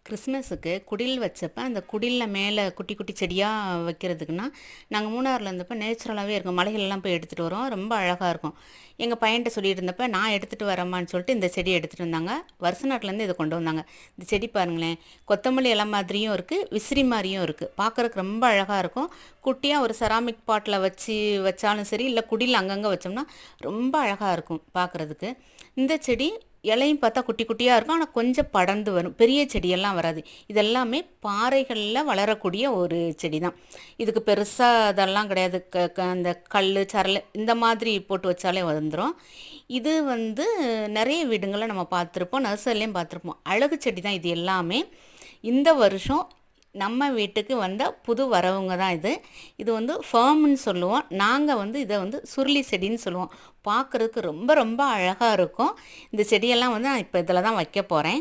கிறிஸ்மஸுக்கு குடில் வச்சப்போ அந்த குடிலில் மேலே குட்டி குட்டி செடியாக வைக்கிறதுக்குன்னா நாங்கள் மூணாரில் இருந்தப்போ நேச்சுரலாகவே இருக்கும். மலைகளெல்லாம் போய் எடுத்துகிட்டு வரோம், ரொம்ப அழகாக இருக்கும். எங்கள் பையன்கிட்ட சொல்லிட்டு இருந்தப்போ நான் எடுத்துகிட்டு வரேம்மான்னு சொல்லிட்டு இந்த செடி எடுத்துகிட்டு வந்தாங்க. வருஷ நாட்டிலேருந்து இதை கொண்டு வந்தாங்க. இந்த செடி பாருங்களேன், கொத்தமல்லி இலை மாதிரியும் இருக்குது, விசிறி மாதிரியும் இருக்குது. பார்க்குறதுக்கு ரொம்ப அழகாக இருக்கும். குட்டியாக ஒரு செராமிக் பாட்டில் வச்சாலும் சரி, இல்லை குடியில் அங்கங்கே வச்சோம்னா ரொம்ப அழகாக இருக்கும் பார்க்குறதுக்கு. இந்த செடி இலையும் பார்த்தா குட்டி குட்டியாக இருக்கும், ஆனால் கொஞ்சம் படர்ந்து வரும், பெரிய செடியெல்லாம் வராது. இதெல்லாமே பாறைகளில் வளரக்கூடிய ஒரு செடி தான். இதுக்கு பெருசாக அதெல்லாம் கிடையாது. அந்த கல் சரல் இந்த மாதிரி போட்டு வச்சாலே வந்துடும். இது நிறைய வீடுங்களில் நம்ம பார்த்துருப்போம், நர்சரிலையும் பார்த்துருப்போம். அழகு செடி தான் இது எல்லாமே. இந்த வருஷம் நம்ம வீட்டுக்கு வந்த புது வரவங்க தான் இது. இது ஃபேர்ம்னு சொல்லுவோம். நாங்கள் இதை சுருளி செடின்னு சொல்லுவோம். பார்க்குறதுக்கு ரொம்ப ரொம்ப அழகாக இருக்கும். இந்த செடியெல்லாம் நான் இப்போ இதில் தான் வைக்க போகிறேன்.